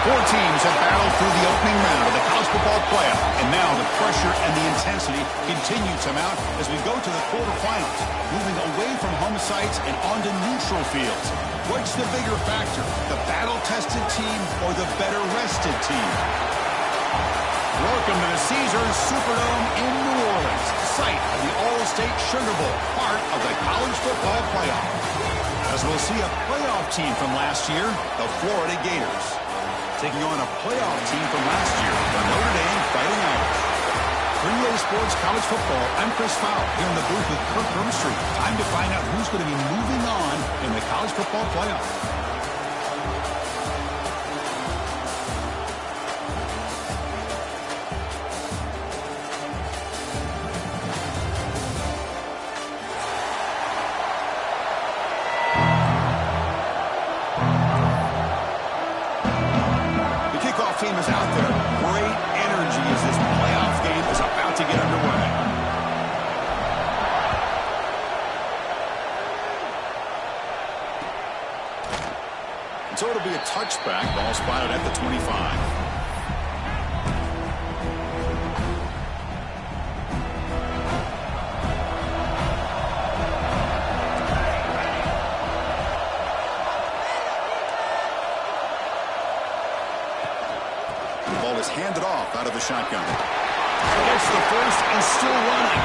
Four teams have battled through the opening round of the college football playoff, and now the pressure and the intensity continue to mount as we go to the quarterfinals, moving away from home sites and onto neutral fields. What's the bigger factor, the battle-tested team or the better-rested team? Welcome to the Caesars Superdome in New Orleans, site of the All-State Sugar Bowl, part of the college football playoff. As we'll see a playoff team from last year, the Florida Gators, taking on a playoff team from last year, the Notre Dame Fighting Irish. For EA Sports College Football, I'm Chris Fowle here in the booth with Kirk Herbstreit. Time to find out who's going to be moving on in the college football playoff. Team is out there. Great energy as this playoff game is about to get underway. So it'll be a touchback. Ball spotted at the 25. Handed off out of the shotgun. Gets the first and still running.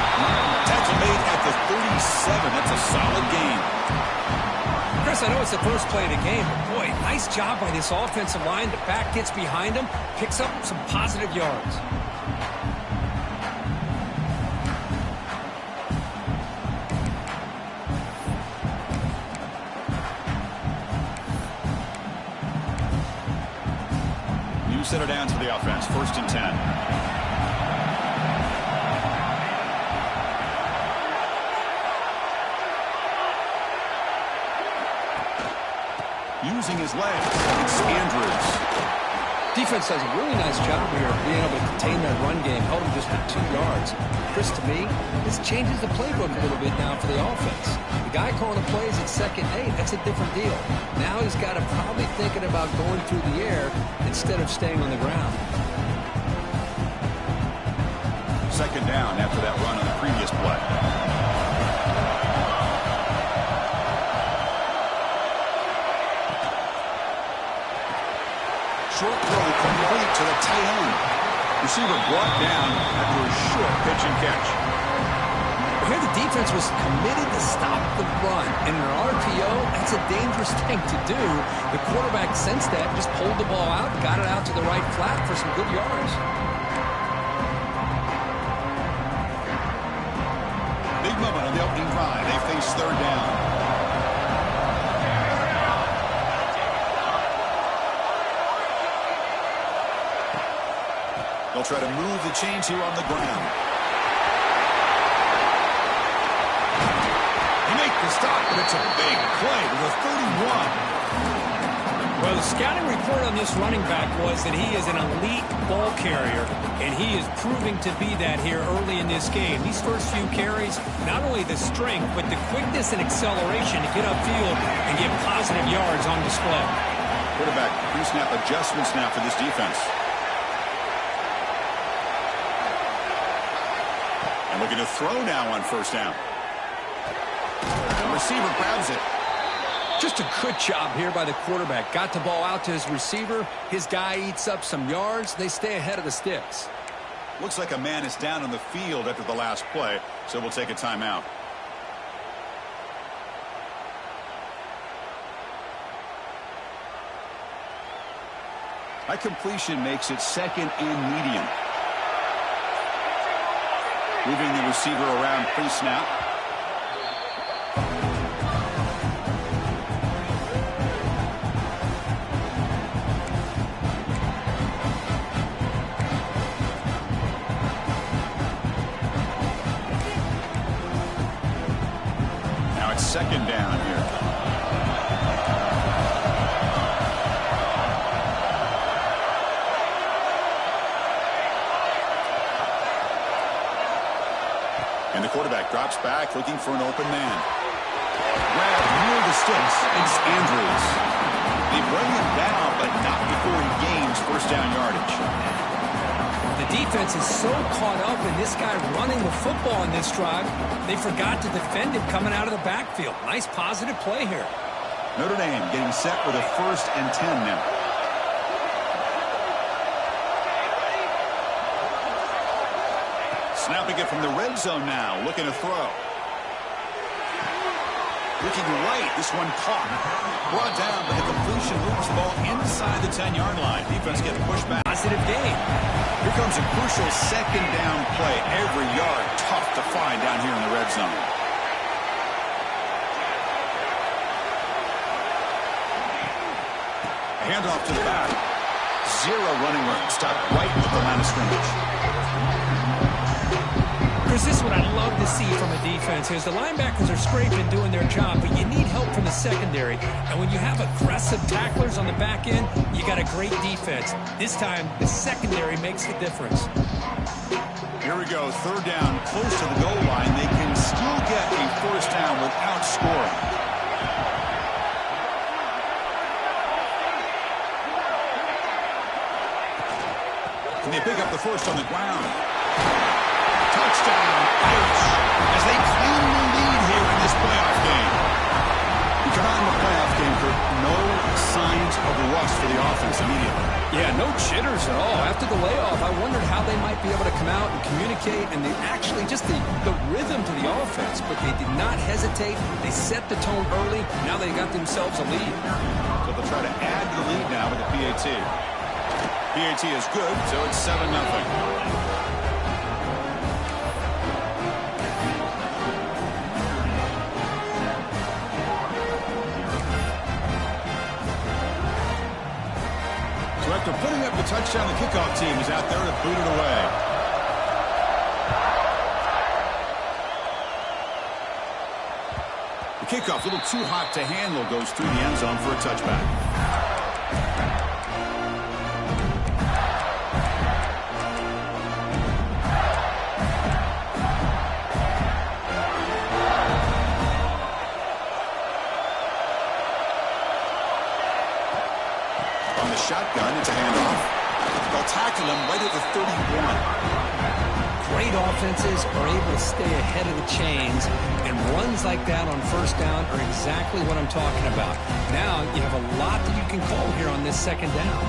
Tackle made at the 37. That's a solid gain. Chris, I know it's the first play of the game, but boy, nice job by this offensive line. The back gets behind him, picks up some positive yards. Center down to the offense. 1st and 10. Using his legs, it's Andrews. Defense does a really nice job here of being able to contain that run game. Held him just for 2 yards. Chris, to me, this changes the playbook a little bit now for the offense. The guy calling the plays at 2nd and 8, that's a different deal. Now he's got to probably thinking about going through the air instead of staying on the ground. 2nd down after that run on the previous play. Short throw complete to the tight end. Receiver brought down after a short pitch and catch. Here the defense was committed to stop the run. And in an RPO, that's a dangerous thing to do. The quarterback sensed that, just pulled the ball out, got it out to the right flat for some good yards. Big moment on the opening drive. They face third down. They'll try to move the chains here on the ground. They make the stop, but it's a big play to the 31. Well, the scouting report on this running back was that he is an elite ball carrier, and he is proving to be that here early in this game. These first few carries, not only the strength, but the quickness and acceleration to get upfield and get positive yards on display. Quarterback pre-snap adjustments now for this defense. And looking to throw now on first down. The receiver grabs it. Just a good job here by the quarterback. Got the ball out to his receiver. His guy eats up some yards. They stay ahead of the sticks. Looks like a man is down on the field after the last play, so we'll take a timeout. That completion makes it second and medium. Moving the receiver around pre-snap. Second down here. And the quarterback drops back looking for an open man. Grab near the sticks. It's Andrews. They bring him down, but not before he gains first down yardage. The defense is so caught up in this guy running the football in this drive, they forgot to defend him coming out of the backfield. Nice positive play here. Notre Dame getting set with a 1st and 10 now. Snapping it from the red zone now, looking to throw. Looking right, this one caught. Brought down, but the completion moves the ball inside the 10-yard line. Defense getting pushed back. Positive gain. Here comes a crucial second down play. Every yard tough to find down here in the red zone. A handoff to the back. Zero running room. Stop right at the line of scrimmage. Chris, this is what I love to see from a defense is the linebackers are scraping doing their job, but you need help from the secondary. And when you have aggressive tacklers on the back end, you got a great defense. This time, the secondary makes the difference. Here we go. Third down, close to the goal line. They can still get a first down without scoring. Can they pick up the first on the ground? Touchdown, Irish, as they claim the lead here in this playoff game. You come out in the playoff game, Kurt, no signs of rust for the offense immediately. Yeah, no jitters at all. After the layoff, I wondered how they might be able to come out and communicate, and they actually just the rhythm to the offense, but they did not hesitate. They set the tone early. Now they got themselves a lead. So they'll try to add to the lead now with the PAT. PAT is good, so it's 7-0. After putting up the touchdown, the kickoff team is out there to boot it away. The kickoff, a little too hot to handle, goes through the end zone for a touchback. Shotgun, it's a handoff. They'll tackle him right at the 31. Great offenses are able to stay ahead of the chains, and runs like that on first down are exactly what I'm talking about. Now you have a lot that you can call here on this second down.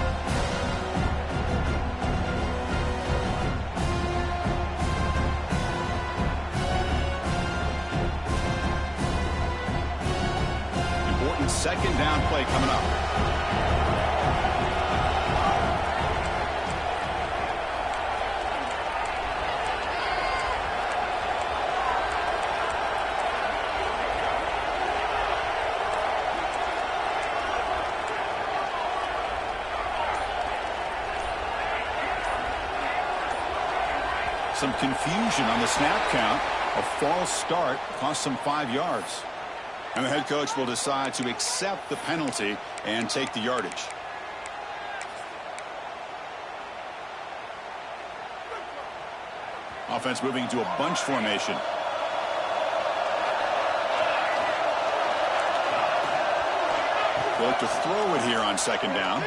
second down play coming up. Some confusion on the snap count. A false start cost them 5 yards. And the head coach will decide to accept the penalty and take the yardage. Offense moving to a bunch formation. They'll look to throw it here on second down.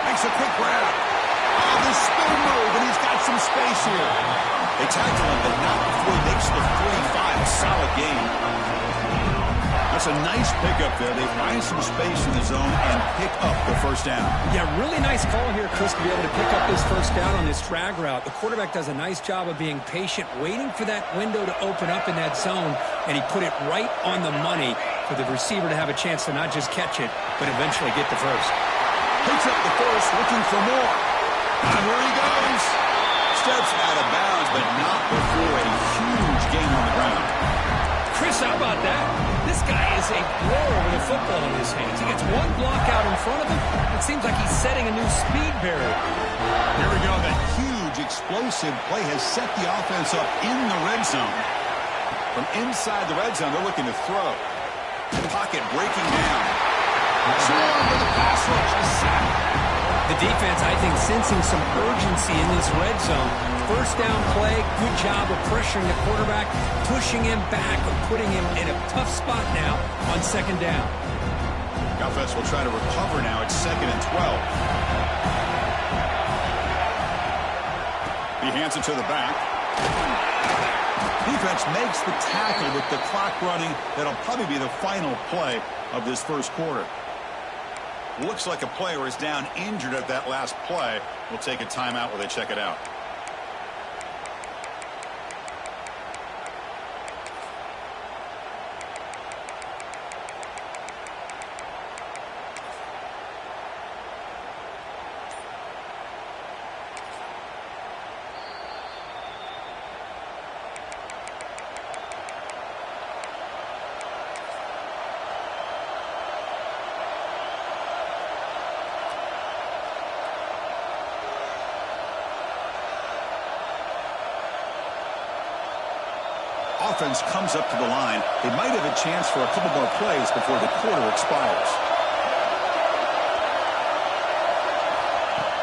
Makes a quick grab. Oh, the spin move, and he's got some space here. They tackle him, but not before he makes the 45. A solid gain. That's a nice pickup there. They find some space in the zone and pick up the first down. Yeah, really nice call here, Chris, to be able to pick up this first down on this drag route. The quarterback does a nice job of being patient, waiting for that window to open up in that zone, and he put it right on the money for the receiver to have a chance to not just catch it, but eventually get the first. Picks up the first, looking for more. And here he goes. Steps out of bounds, but not before a huge gain on the ground. Chris, how about that? This guy is a blower with a football in his hands. He gets one block out in front of him. It seems like he's setting a new speed barrier. Here we go. That huge explosive play has set the offense up in the red zone. From inside the red zone, they're looking to throw. Pocket breaking down. Swarm for the pass rush. A sack. The defense, I think, sensing some urgency in this red zone. First down play, good job of pressuring the quarterback, pushing him back, and putting him in a tough spot now on second down. The offense will try to recover now. It's 2nd and 12. He hands it to the back. Defense makes the tackle with the clock running. That'll probably be the final play of this first quarter. Looks like a player is down injured at that last play. We'll take a timeout while they check it out. Offense comes up to the line. They might have a chance for a couple more plays before the quarter expires.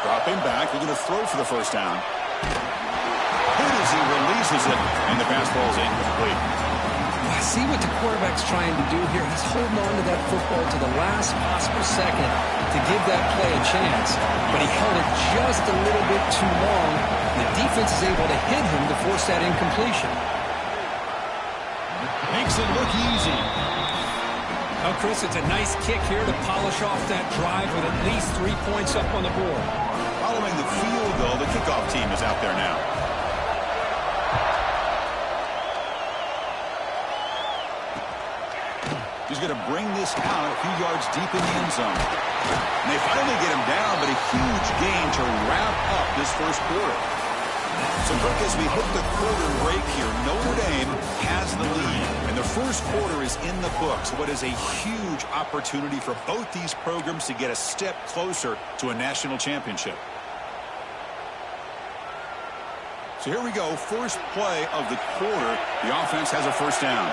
Dropping back, they're going to throw for the first down. Good as he releases it, and the pass ball is incomplete. I see what the quarterback's trying to do here. He's holding on to that football to the last possible second to give that play a chance, but he held it just a little bit too long. The defense is able to hit him to force that incompletion. Makes it look easy. Well, Chris, it's a nice kick here to polish off that drive with at least 3 points up on the board. Following the field goal, the kickoff team is out there now. He's going to bring this out a few yards deep in the end zone. And they finally get him down, but a huge gain to wrap up this first quarter. So, Kirk, as we hit the quarter break here, Notre Dame has the lead, and the first quarter is in the books. What is a huge opportunity for both these programs to get a step closer to a national championship. So here we go, first play of the quarter. The offense has a first down.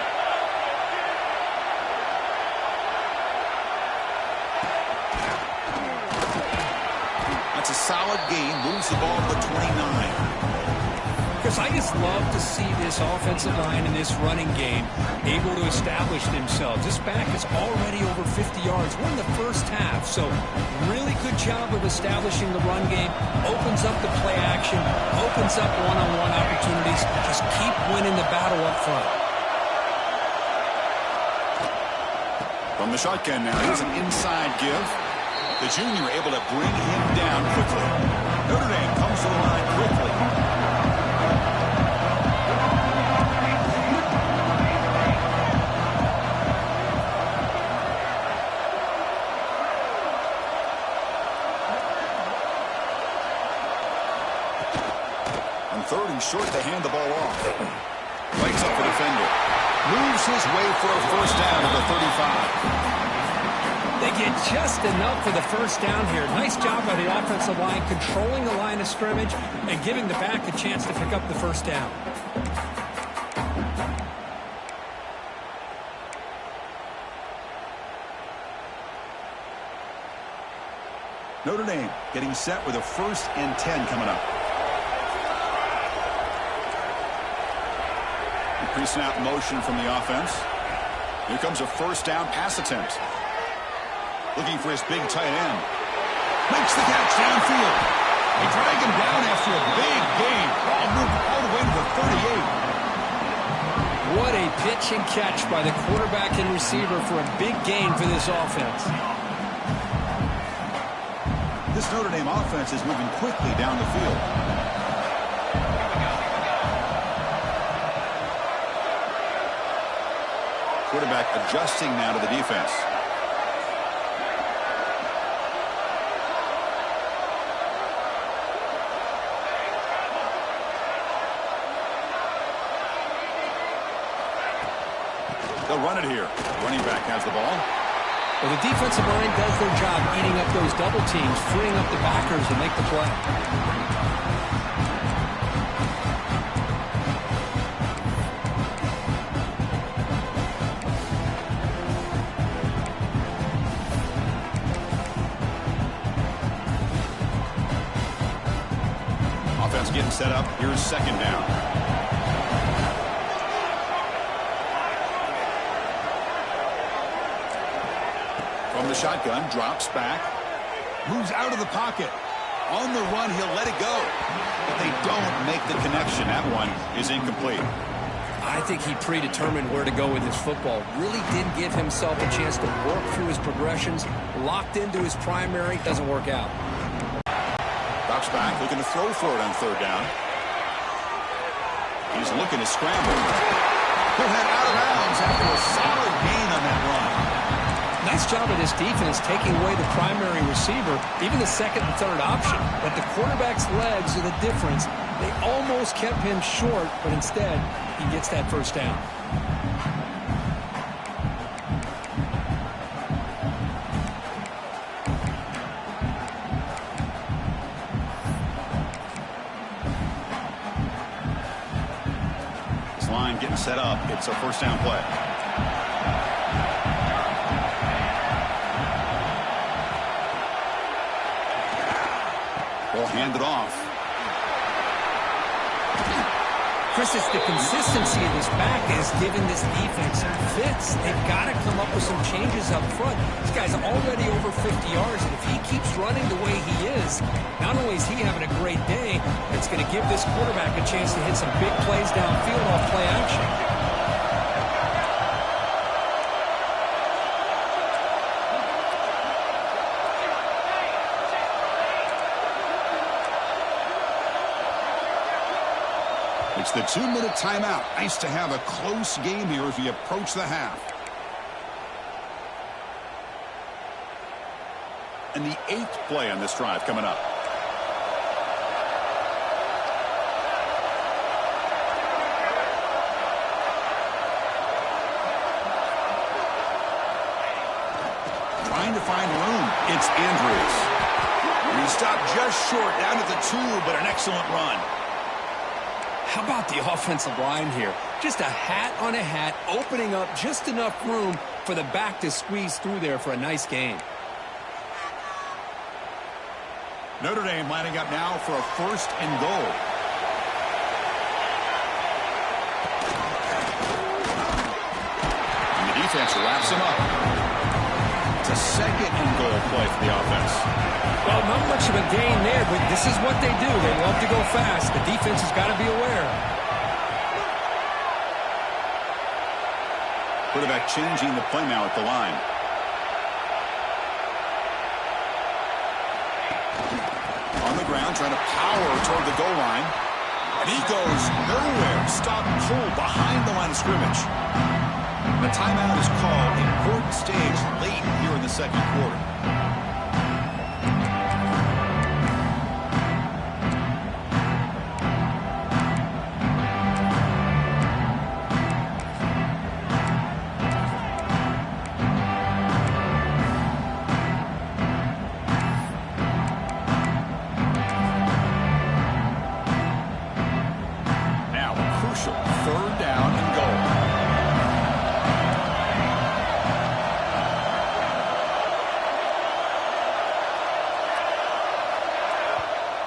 That's a solid gain, moves the ball to the 29. Chris, I just love to see this offensive line in this running game able to establish themselves. This back is already over 50 yards. We're in the first half, so really good job of establishing the run game. Opens up the play action, opens up one-on-one opportunities. Just keep winning the battle up front. From the shotgun now, here's an inside give. The junior able to bring him down quickly. Notre Dame comes to the line quickly. ball off. Breaks up the defender. Moves his way for a first down to the 35. They get just enough for the first down here. Nice job by the offensive line, controlling the line of scrimmage and giving the back a chance to pick up the first down. Notre Dame getting set with a 1st and 10 coming up. Pre-snap motion from the offense. Here comes a first down pass attempt. Looking for his big tight end. Makes the catch downfield. They drag him down after a big gain. Ball moved all the way to the 38. What a pitch and catch by the quarterback and receiver for a big gain for this offense. This Notre Dame offense is moving quickly down the field. Quarterback adjusting now to the defense. They'll run it here. Running back has the ball. Well, the defensive line does their job eating up those double teams, freeing up the backers to make the play. Offense getting set up. Here's second down. From the shotgun, drops back, moves out of the pocket. On the run, he'll let it go. But they don't make the connection. That one is incomplete. I think he predetermined where to go with his football. Really didn't give himself a chance to work through his progressions. Locked into his primary, doesn't work out. Drops back, looking to throw for it on third down. He's looking to scramble. He'll head out of bounds after a solid gain on that run. Nice job of this defense taking away the primary receiver, even the second and third option. But the quarterback's legs are the difference. They almost kept him short, but instead, he gets that first down. This line getting set up. It's a first down play. Ball handed off. Chris, it's the consistency of this back that has given this defense some fits. They've got to come up with some changes up front. This guy's already over 50 yards, and if he keeps running the way he is, not only is he having a great day, it's going to give this quarterback a chance to hit some big plays downfield off play action. It's the 2-minute timeout. Nice to have a close game here as we approach the half. And the 8th play on this drive coming up. Trying to find room. It's Andrews. And he stopped just short, down at the 2, but an excellent run. How about the offensive line here? Just a hat on a hat, opening up just enough room for the back to squeeze through there for a nice gain. Notre Dame lining up now for a 1st and goal. And the defense wraps him up. It's a 2nd and goal play for the offense. Well, not much of a gain there, but this is what they do. They love to go fast. The defense has got to be aware. Quarterback changing the play now at the line. On the ground, trying to power toward the goal line. And he goes nowhere. Stop and pull behind the line of scrimmage. The timeout is called. Important stage late here in the 2nd quarter. 3rd down and goal.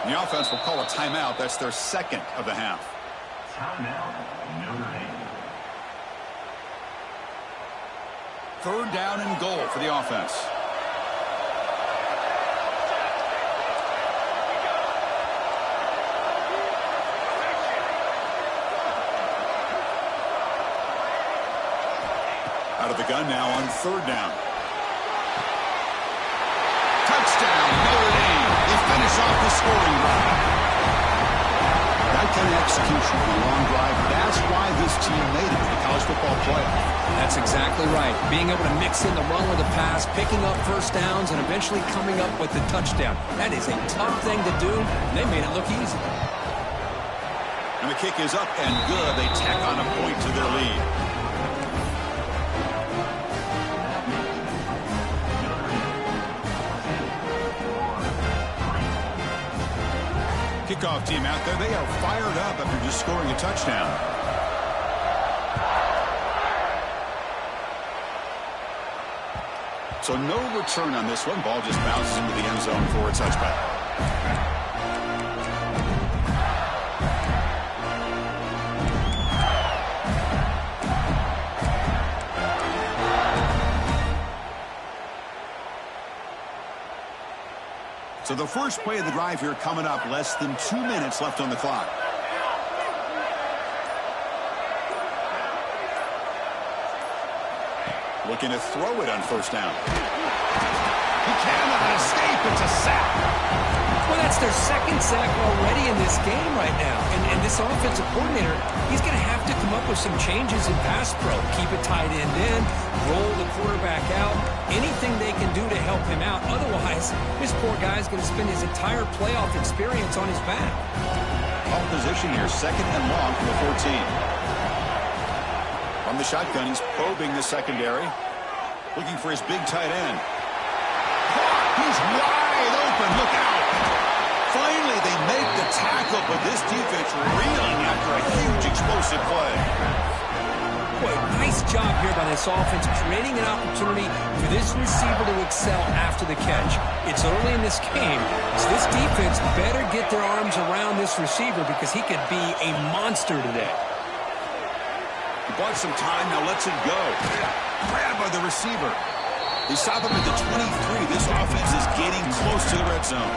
The offense will call a timeout. That's their 2nd of the half. Timeout, Notre Dame. 3rd down and goal for the offense. Out of the gun now on 3rd down. Touchdown, Notre Dame. They finish off the scoring drive. That kind of execution on a long drive, that's why this team made it to the college football playoff. That's exactly right. Being able to mix in the run with the pass, picking up first downs, and eventually coming up with the touchdown. That is a tough thing to do, and they made it look easy. And the kick is up and good. They tack on a point to their lead. Kickoff team out there. They are fired up after just scoring a touchdown. So no return on this one. Ball just bounces into the end zone for a touchback. So the first play of the drive here coming up, less than 2 minutes left on the clock. Looking to throw it on 1st down. He cannot escape. It's a sack. Well, that's their 2nd sack already in this game right now. And this offensive coordinator, he's going to have to come up with some changes in pass pro. Keep a tight end in, roll the quarterback out, anything they can do to help him out. Otherwise, this poor guy's going to spend his entire playoff experience on his back. Ball position here, 2nd and long for the 14. From the shotgun, he's probing the secondary, looking for his big tight end. He's wide open. Look out. Finally, they make the tackle, but this defense reeling after a huge explosive play. Boy, nice job here by this offense, creating an opportunity for this receiver to excel after the catch. It's early in this game, so this defense better get their arms around this receiver because he could be a monster today. He bought some time, now lets it go. Grabbed by the receiver. They stop him at the 23. This offense is getting close to the red zone.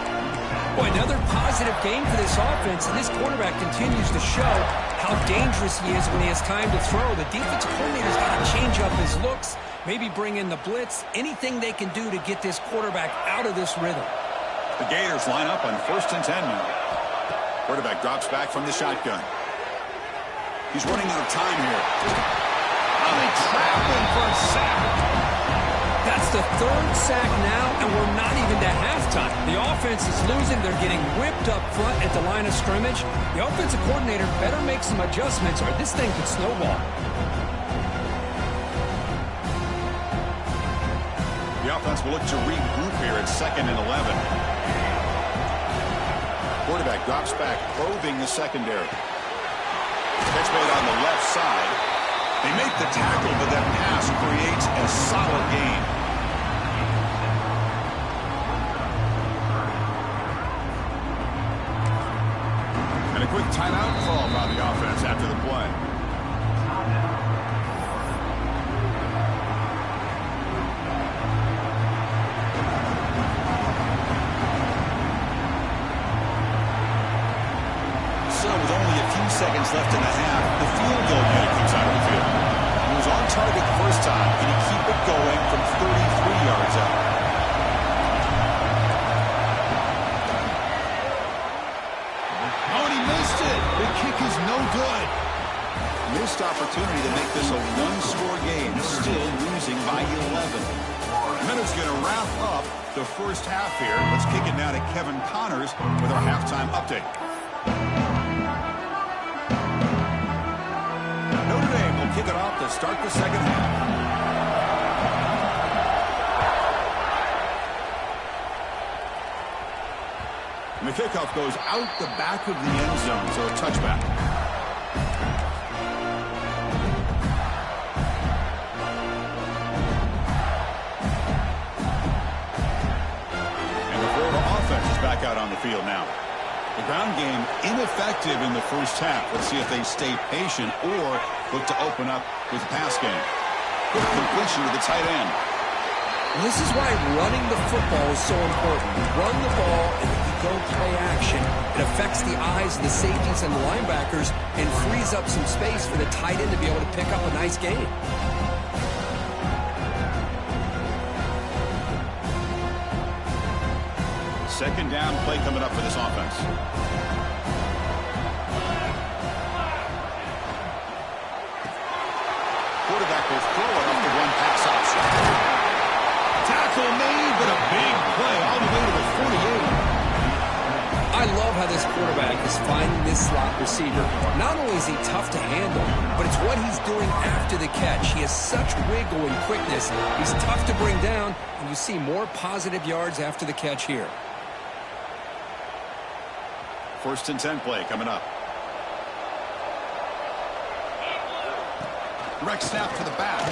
Boy, another positive game for this offense, and this quarterback continues to show how dangerous he is when he has time to throw. The defensive coordinator's got to change up his looks, maybe bring in the blitz, anything they can do to get this quarterback out of this rhythm. The Gators line up on 1st and 10 now. Quarterback drops back from the shotgun. He's running out of time here. Oh, they trap him for a sack. That's the 3rd sack now, and we're not even to halftime. The offense is losing. They're getting whipped up front at the line of scrimmage. The offensive coordinator better make some adjustments or this thing could snowball. The offense will look to regroup here at 2nd and 11. Quarterback drops back, probing the secondary. Catch made on the left side. They make the tackle, but that pass creates a solid gain. And a quick timeout call by the offense after the play. So with only a few seconds left in the half, the field goal unit comes out of the field. He was on target the first time. Can he keep it going from 33 yards out? Oh, and he missed it. The kick is no good. Missed opportunity to make this a one-score game. Still losing by 11. Minutes going to wrap up the first half here. Let's kick it now to Kevin Connors with our halftime update. Notre Dame will kick it off to start the second half. And the kickoff goes out the back of the end zone, so a touchback. Ground game ineffective in the first half. Let's see if they stay patient or look to open up with the pass game. Quick completion to the tight end. Well, this is why running the football is so important. You run the ball, and if you go play action, it affects the eyes of the safeties and the linebackers and frees up some space for the tight end to be able to pick up a nice gain. Second down play coming up for this offense. Quarterback will throw it off the one pass option. Tackle made, but a big play all the way to the 48. I love how this quarterback is finding this slot receiver. Not only is he tough to handle, but it's what he's doing after the catch. He has such wiggle and quickness. He's tough to bring down, and you see more positive yards after the catch here. First and 10 play coming up. Direct snap to the back.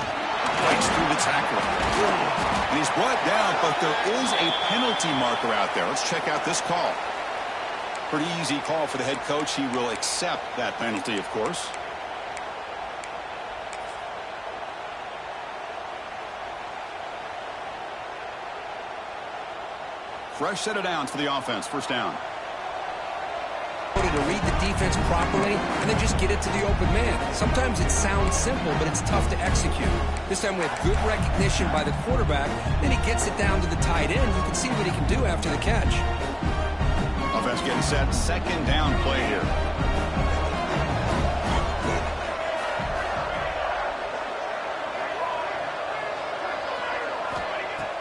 Breaks through the tackle. And he's brought down, but there is a penalty marker out there. Let's check out this call. Pretty easy call for the head coach. He will accept that penalty, of course. Fresh set of downs for the offense. First down. To read the defense properly and then just get it to the open man. Sometimes it sounds simple, but it's tough to execute. This time we have good recognition by the quarterback. Then he gets it down to the tight end. You can see what he can do after the catch. Offense getting set. Second down play here.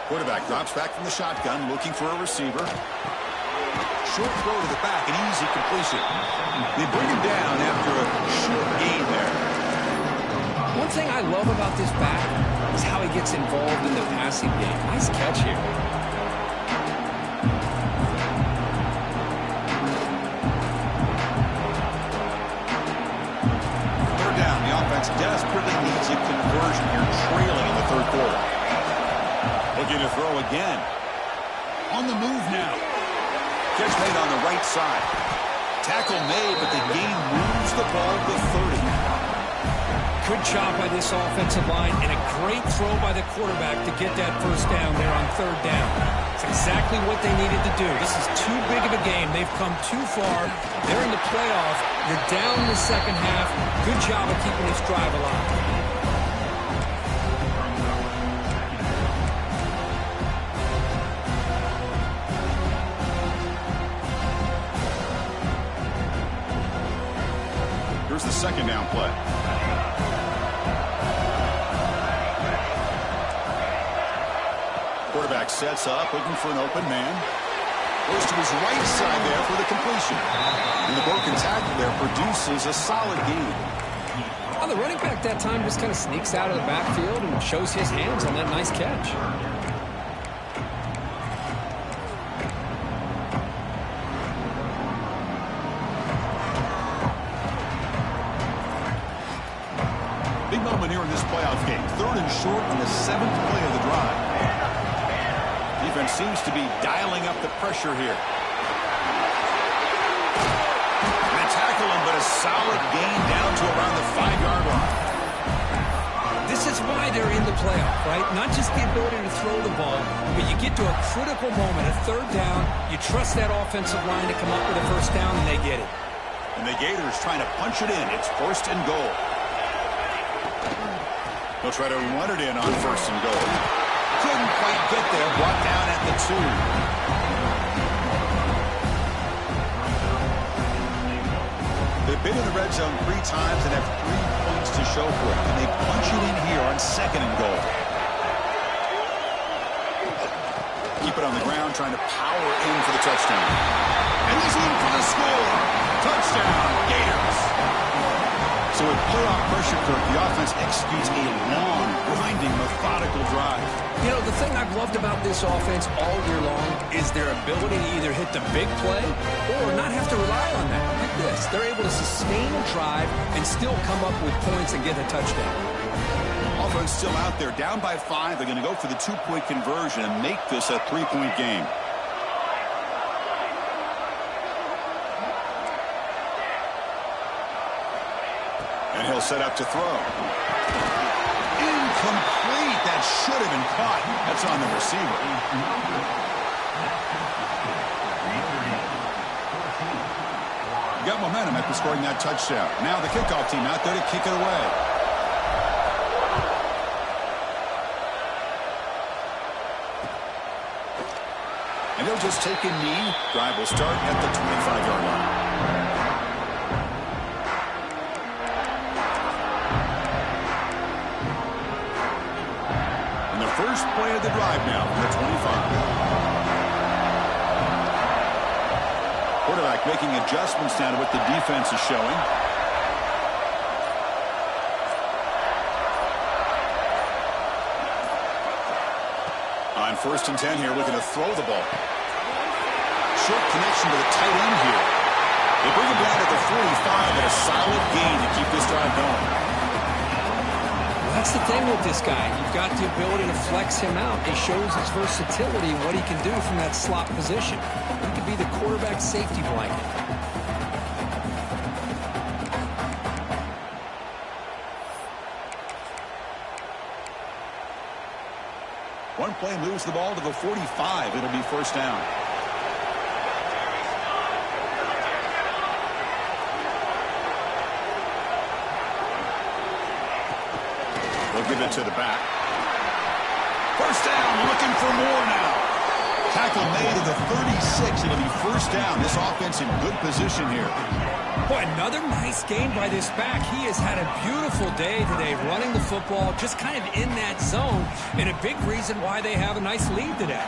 Quarterback drops back from the shotgun, looking for a receiver. Short throw to the back, an easy completion. They bring him down after a short gain there. One thing I love about this back is how he gets involved in the passing game. Nice catch here. Third down, the offense desperately needs a conversion here, trailing in the third quarter. Looking to throw again. On the move now. Catch made on the right side. Tackle made, but the gain moves the ball to 30. Good job by this offensive line and a great throw by the quarterback to get that first down there on third down. It's exactly what they needed to do. This is too big of a game. They've come too far. They're in the playoff. You're down in the second half. Good job of keeping this drive alive. Here's the second down play. Quarterback sets up, looking for an open man. Goes to his right side there for the completion. And the broken tackle there produces a solid gain. Well, the running back that time just kind of sneaks out of the backfield and shows his hands on that nice catch. Big moment here in this playoff game. Third and short on the 7th play of the drive. Defense seems to be dialing up the pressure here. They tackle him, but a solid gain down to around the 5-yard line. This is why they're in the playoff, right? Not just the ability to throw the ball, but you get to a critical moment, a third down. You trust that offensive line to come up with a first down, and they get it. And the Gators trying to punch it in. It's first and goal. They'll try to run it in on first and goal. Couldn't quite get there. Brought down at the 2. They've been in the red zone 3 times and have 3 points to show for it. And they punch it in here on second and goal. Keep it on the ground, trying to power in for the touchdown. And he's in for the score. Touchdown, Gators. So with playoff pressure, Kirk, the offense executes a long, grinding, methodical drive. You know, the thing I've loved about this offense all year long is their ability to either hit the big play or not have to rely on that. Look at this. They're able to sustain a drive and still come up with points and get a touchdown. Offense still out there, down by 5. They're going to go for the 2-point conversion and make this a 3-point game. And he'll set up to throw. Incomplete. That should have been caught. That's on the receiver. Got momentum after scoring that touchdown. Now the kickoff team out there to kick it away. And they'll just take a knee. Drive will start at the 25-yard line. And the first play of the drive now from the 25. Quarterback making adjustments now to what the defense is showing. On 1st and 10 here, looking to throw the ball. Short connection to the tight end here. They bring him down at the 45 at a solid gain to keep this drive going. Well, that's the thing with this guy. You've got the ability to flex him out. He shows his versatility and what he can do from that slot position. He could be the quarterback safety blanket. One play moves the ball to the 45. It'll be first down. They'll give it to the back. First down, looking for more now. Tackle made at the 36. It'll be first down. This offense in good position here. Boy, another nice gain by this back. He has had a beautiful day today running the football, just kind of in that zone, and a big reason why they have a nice lead today.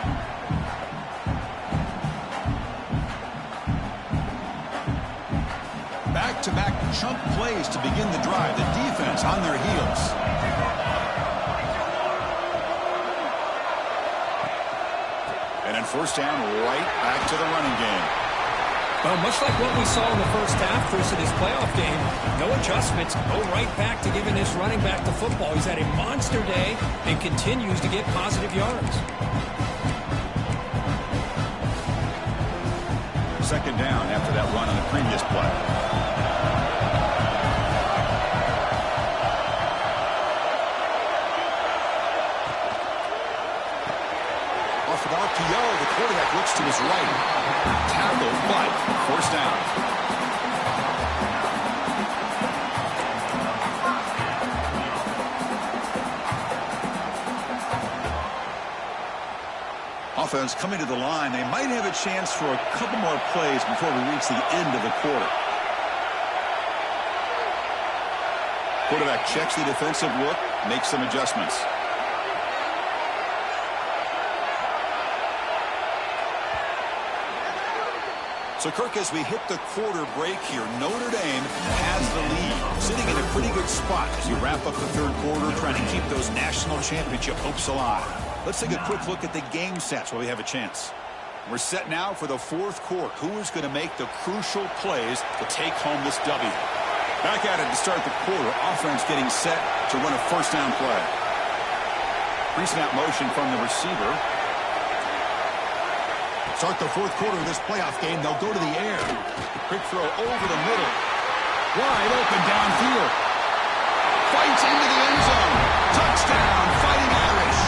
Back-to-back chunk plays to begin the drive. The defense on their heels. And then first down, right back to the running game. Well, much like what we saw in the first half, Chris, of this playoff game, no adjustments, go right back to giving this running back the football. He's had a monster day and continues to get positive yards. Second down after that run on the previous play. Off of RPO, the quarterback looks to his right. Tackle, but first down. Offense coming to the line. They might have a chance for a couple more plays before we reach the end of the quarter. Quarterback checks the defensive look, makes some adjustments. So, Kirk, as we hit the quarter break here, Notre Dame has the lead, sitting in a pretty good spot as you wrap up the third quarter, trying to keep those national championship hopes alive. Let's take a quick look at the game sets while we have a chance. We're set now for the fourth quarter. Who is going to make the crucial plays to take home this W? Back at it to start the quarter. Offense getting set to run a first down play. Pre-snap motion from the receiver. Start the fourth quarter of this playoff game. They'll go to the air. Quick throw over the middle. Wide open downfield. Fights into the end zone. Touchdown, Fighting Irish.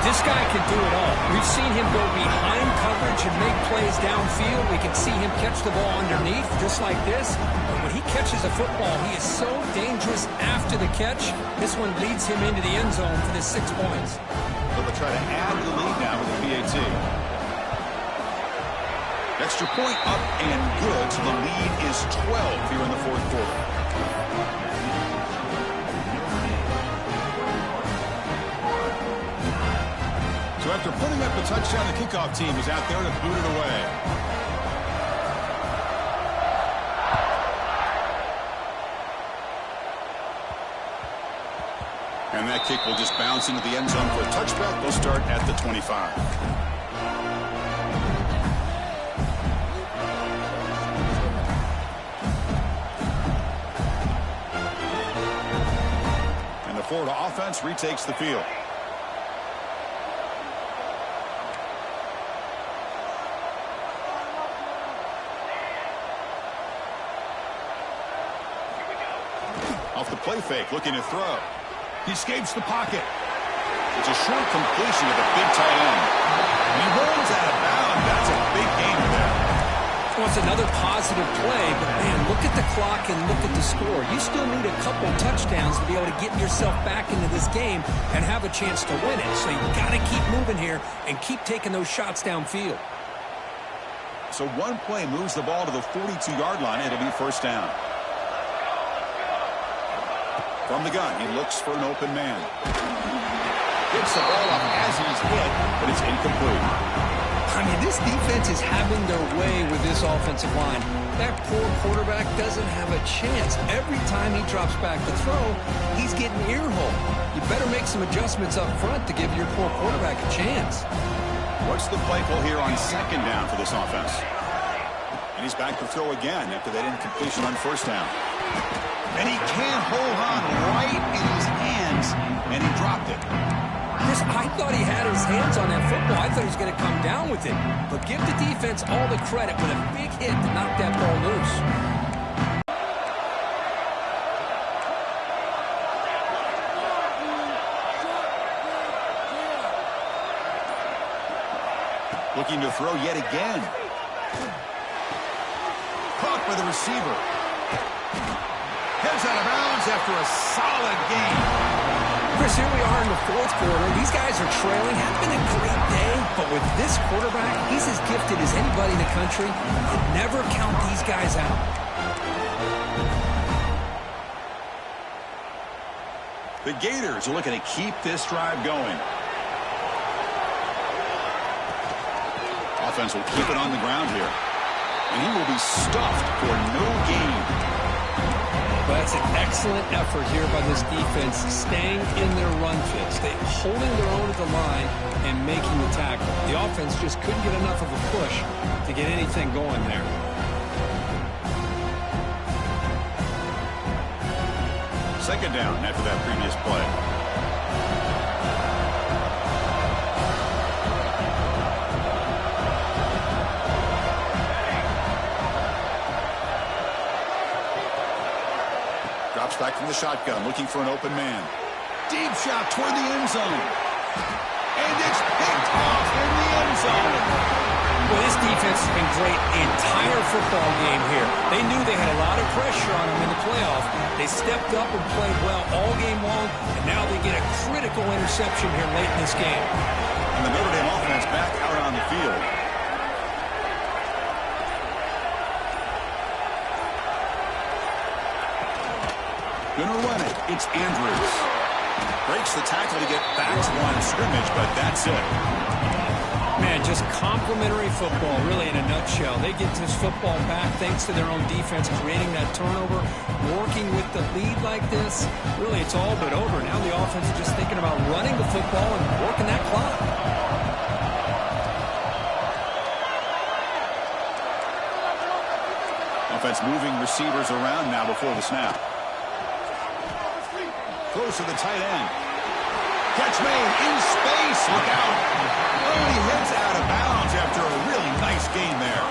This guy can do it all. We've seen him go behind coverage and make plays downfield. We can see him catch the ball underneath, just like this. But when he catches a football, he is so dangerous after the catch. This one leads him into the end zone for the 6 points. They'll try to add to the lead now with the PAT. Extra point up and good. So the lead is 12 here in the fourth quarter. So after putting up the touchdown, the kickoff team is out there to boot it away. And that kick will just bounce into the end zone for a touchback. They'll start at the 25. And the Florida offense retakes the field. Off the play fake, looking to throw. He escapes the pocket. It's a short completion to the big tight end. And he rolls out of bounds. That's a big gain there. Well, it's another positive play, but man, look at the clock and look at the score. You still need a couple touchdowns to be able to get yourself back into this game and have a chance to win it. So you got to keep moving here and keep taking those shots downfield. So one play moves the ball to the 42-yard line. It'll be first down. From the gun, he looks for an open man. Gets the ball up as he's hit, but it's incomplete. I mean, this defense is having their way with this offensive line. That poor quarterback doesn't have a chance. Every time he drops back to throw, he's getting earholed. You better make some adjustments up front to give your poor quarterback a chance. What's the play call here on second down for this offense? And he's back to throw again after that incompletion on first down. And he can't hold on right in his hands, and he dropped it. Chris, I thought he had his hands on that football. I thought he was going to come down with it. But give the defense all the credit with a big hit to knock that ball loose. Looking to throw yet again. Caught by the receiver. Heads out of bounds after a solid game. Chris, here we are in the fourth quarter. These guys are trailing. It's been a great day, but with this quarterback, he's as gifted as anybody in the country. You never count these guys out. The Gators are looking to keep this drive going. Offense will keep it on the ground here. And he will be stuffed for no gain. But that's an excellent effort here by this defense, staying in their run fits. They're holding their own at the line and making the tackle. The offense just couldn't get enough of a push to get anything going there. Second down after that previous play. Drops back from the shotgun, looking for an open man. Deep shot toward the end zone. And it's picked off in the end zone. Well, this defense has been great the entire football game here. They knew they had a lot of pressure on them in the playoff. They stepped up and played well all game long, and now they get a critical interception here late in this game. And the Notre Dame offense back out on the field. Gonna run it. It's Andrews. Breaks the tackle to get back to line of scrimmage, but that's it. Man, just complimentary football, really, in a nutshell. They get this football back thanks to their own defense, creating that turnover, working with the lead like this. Really, it's all but over. Now the offense is just thinking about running the football and working that clock. Offense moving receivers around now before the snap. Close to the tight end. Catch made in space. Look out. Oh, he heads out of bounds after a really nice gain there.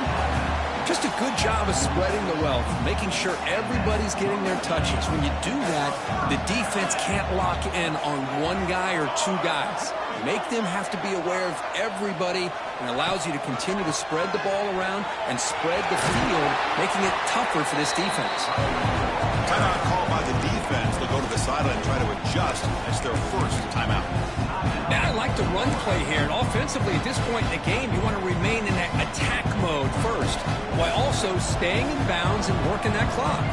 Just a good job of spreading the wealth, making sure everybody's getting their touches. When you do that, the defense can't lock in on one guy or two guys. Make them have to be aware of everybody, and allows you to continue to spread the ball around and spread the field, making it tougher for this defense. Timeout call by the defense. They'll go to the sideline and try to adjust. That's their first timeout. Now I like the run play here. And offensively, at this point in the game, you want to remain in that attack mode first, while also staying in bounds and working that clock.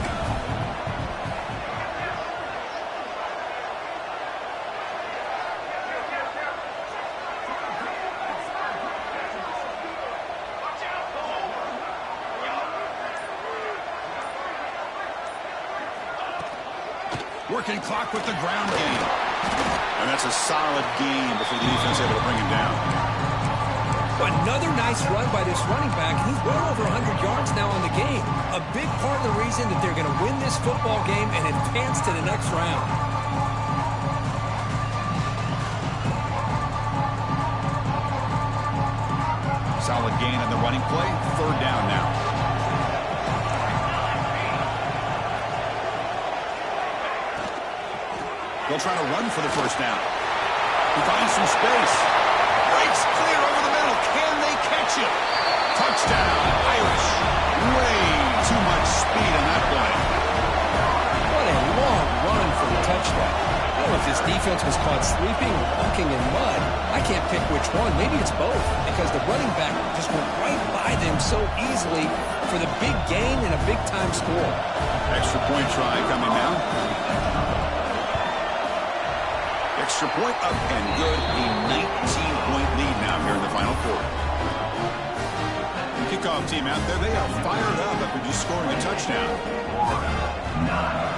Working clock with the ground game. And that's a solid gain before the defense able to bring him down. Another nice run by this running back. He's well over 100 yards now on the game. A big part of the reason that they're going to win this football game and advance to the next round. Solid gain on the running play. Third down now. They'll try to run for the first down. He finds some space. Breaks clear over the middle. Can they catch it? Touchdown, Irish. Way too much speed on that play. What a long run for the touchdown. I don't know if this defense was caught sleeping or walking in mud. I can't pick which one. Maybe it's both, because the running back just went right by them so easily for the big gain and a big-time score. Extra point try coming now. Extra point up and good. A 19-point lead now here in the final quarter. The kickoff team out there, they are fired up after just scoring a touchdown. 9.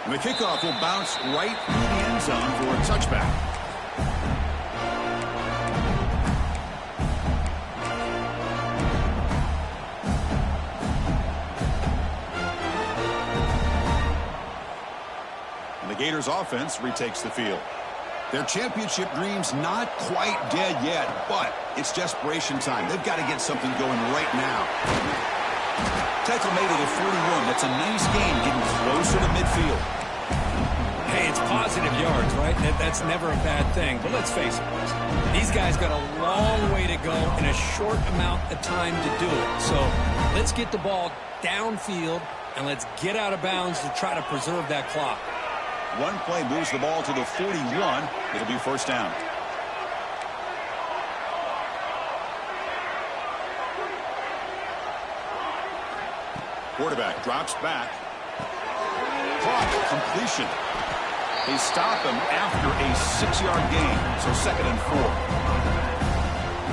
And the kickoff will bounce right through the end zone for a touchback. And the Gators offense retakes the field. Their championship dreams not quite dead yet, but it's desperation time. They've got to get something going right now. Tackle made at the 41. That's a nice gain, getting closer to midfield. Hey, it's positive yards, right? That's never a bad thing. But let's face it, these guys got a long way to go in a short amount of time to do it. So let's get the ball downfield, and let's get out of bounds to try to preserve that clock. One play moves the ball to the 41. It'll be first down. Quarterback drops back. Caught, completion. They stop him after a 6-yard gain, so 2nd and 4.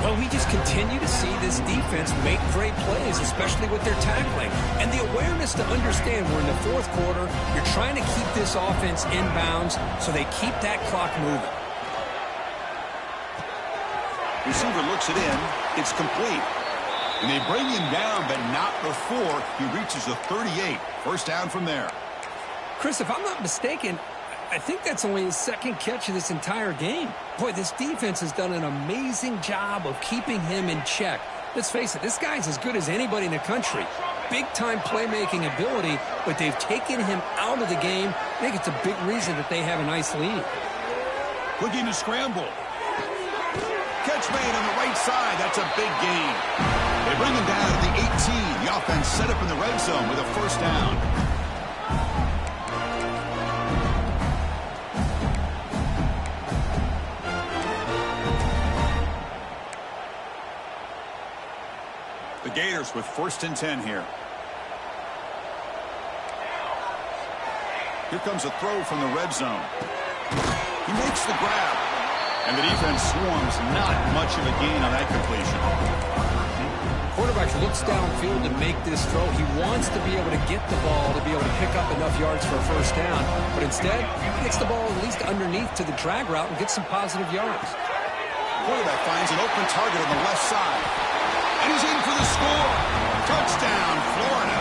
Well, we just continue to see this defense make great plays, especially with their tackling. And the awareness to understand we're in the 4th quarter, you're trying to keep this offense in bounds so they keep that clock moving. Receiver looks it in. It's complete. And they bring him down, but not before he reaches the 38. First down from there. Chris, if I'm not mistaken, I think that's only his 2nd catch of this entire game. Boy, this defense has done an amazing job of keeping him in check. Let's face it, this guy's as good as anybody in the country. Big-time playmaking ability, but they've taken him out of the game. I think it's a big reason that they have a nice lead. Looking to scramble. Catch made on the right side. That's a big gain. They bring him down to the 18. The offense set up in the red zone with a first down. The Gators with 1st and 10 here. Here comes a throw from the red zone. He makes the grab. And the defense swarms. Not much of a gain on that completion. Quarterback looks downfield to make this throw. He wants to be able to get the ball to be able to pick up enough yards for a first down. But instead, he gets the ball at least underneath to the drag route and gets some positive yards. Quarterback finds an open target on the left side. And he's in for the score. Touchdown, Florida.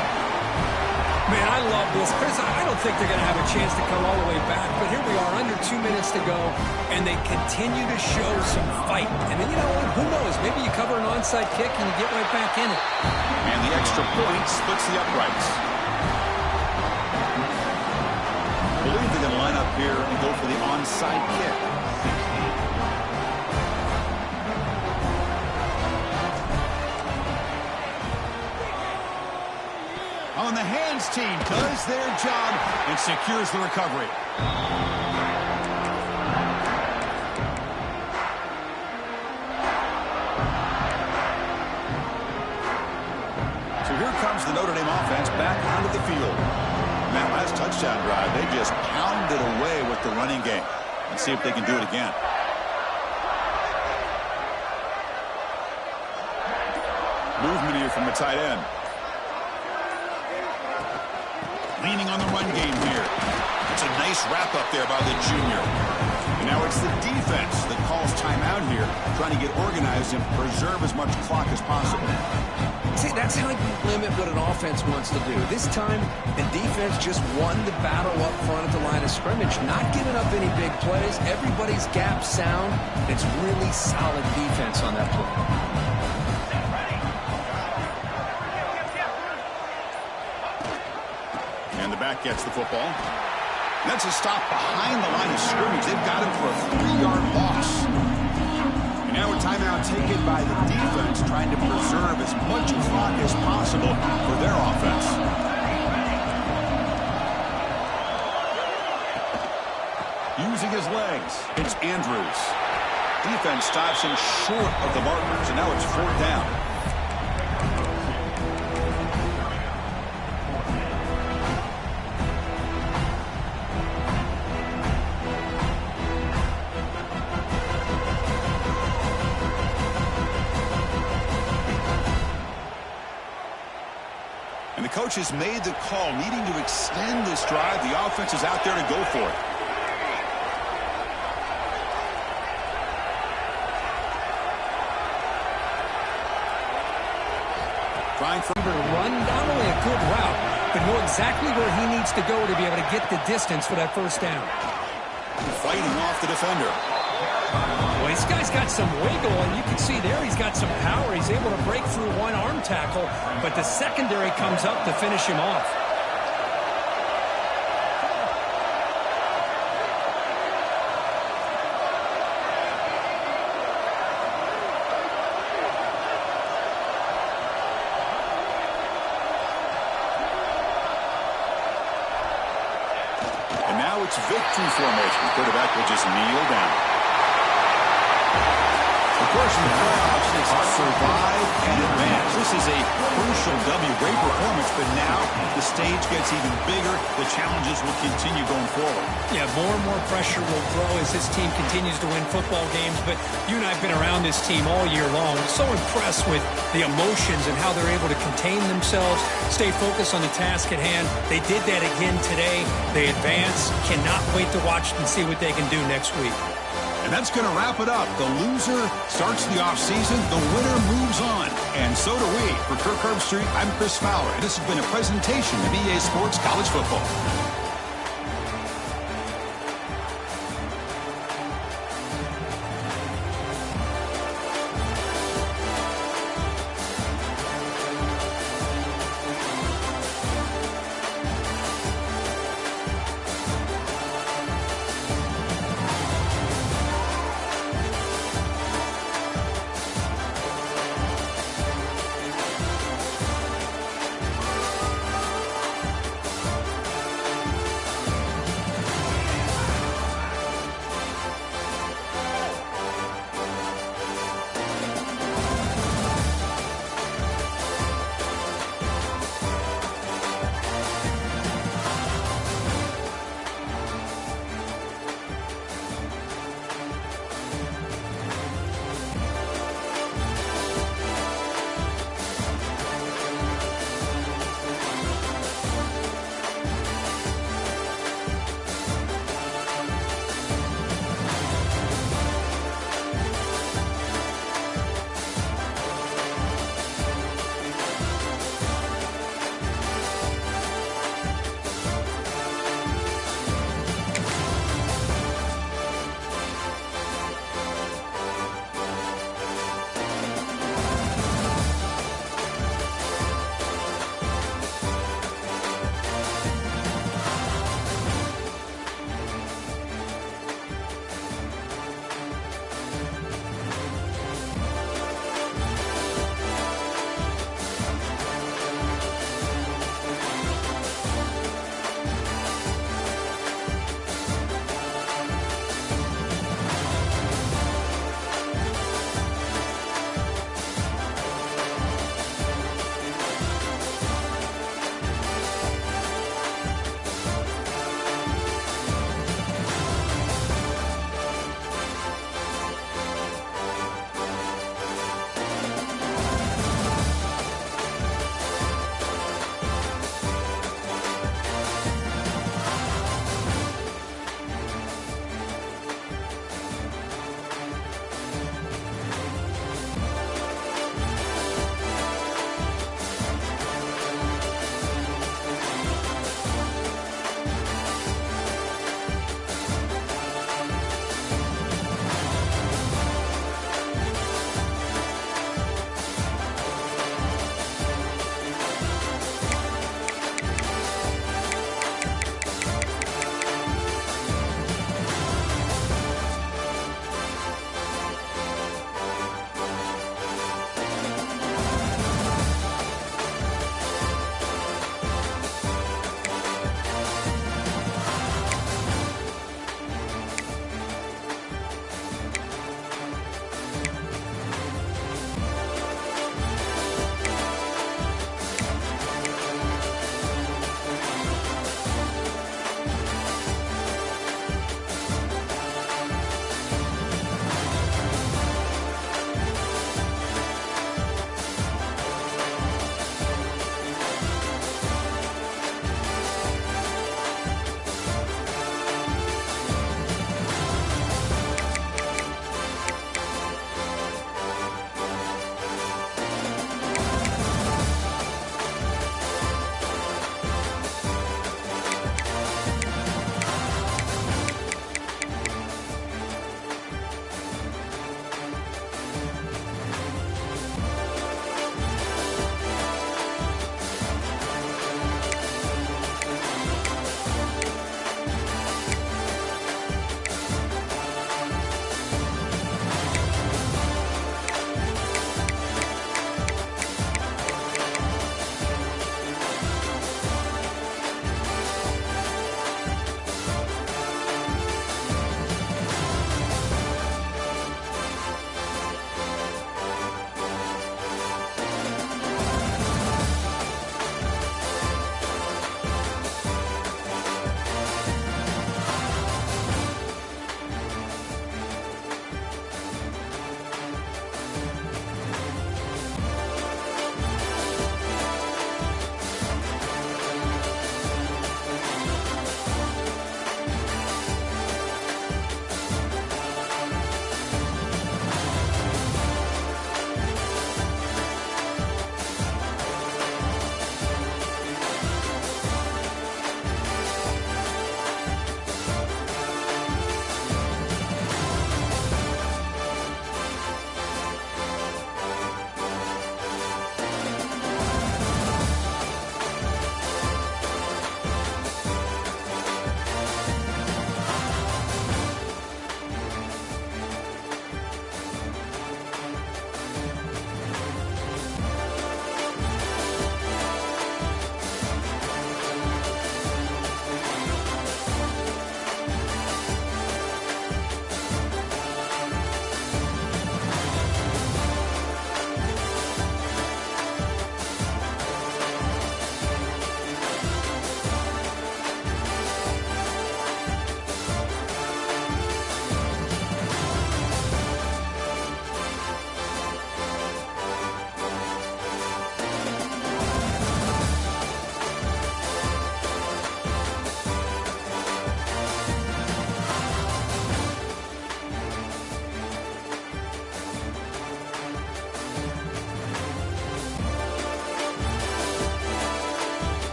Man, I love this. Chris, I don't think they're going to have a chance to come all the way back, but here we are, under 2 minutes to go, and they continue to show some fight. And then, you know what, who knows? Maybe you cover an onside kick and you get right back in it. And the extra point splits the uprights. I believe they're going to line up here and go for the onside kick. On the hands team does their job and secures the recovery. So here comes the Notre Dame offense back onto the field. And that last touchdown drive, they just pounded away with the running game. Let's see if they can do it again. Movement here from the tight end. Leaning on the run game here. It's a nice wrap-up there by the junior. And now it's the defense that calls timeout here, trying to get organized and preserve as much clock as possible. See, that's how you limit what an offense wants to do. This time, the defense just won the battle up front at the line of scrimmage, not giving up any big plays. Everybody's gap sound. It's really solid defense on that play. quarterback gets the football. And that's a stop behind the line of scrimmage. They've got him for a 3-yard loss. And now a timeout taken by the defense, trying to preserve as much clock as possible for their offense. Using his legs, it's Andrews. Defense stops him short of the markers, and now it's 4th down. And the coach has made the call, needing to extend this drive. The offense is out there to go for it. Trying for run, not only a good route, but know exactly where he needs to go to be able to get the distance for that 1st down. Fighting off the defender. Well, this guy's got some wiggle, and you can see there he's got some power. He's able to break through one arm tackle, but the secondary comes up to finish him off. And now it's victory formation. The quarterback will just kneel down. Of course, in the playoffs, it's survive and advance. This is a crucial W. Great performance, but now the stage gets even bigger. The challenges will continue going forward. Yeah, more and more pressure will grow as this team continues to win football games. But you and I have been around this team all year long. So impressed with the emotions and how they're able to contain themselves, stay focused on the task at hand. They did that again today. They advance. Cannot wait to watch and see what they can do next week. And that's going to wrap it up. The loser starts the offseason. The winner moves on. And so do we. For Kirk Herbstreit, I'm Chris Fowler. And this has been a presentation of EA Sports College Football.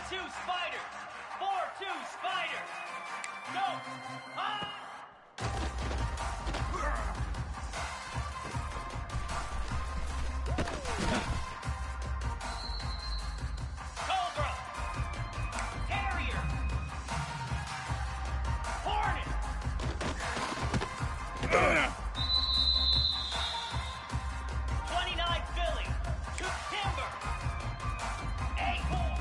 2 Spider! 4-2 Spider! Go! Ah! Cobra! Harrier! Hornet! 29 Philly! To Timber! Acorn!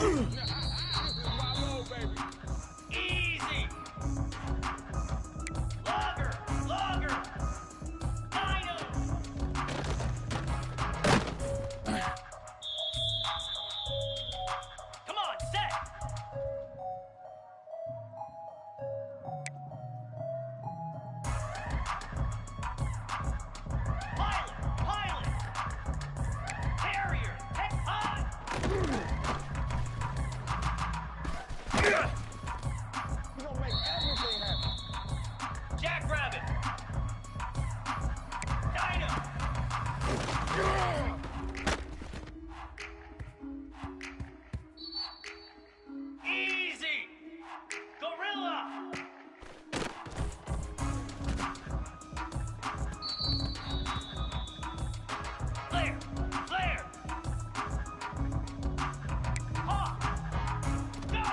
Easy. Logger. Dino. Come on, set. Pilot. Carrier. Head high. Jackrabbit. Dino. Easy. Gorilla. Flare. Hawk. Go.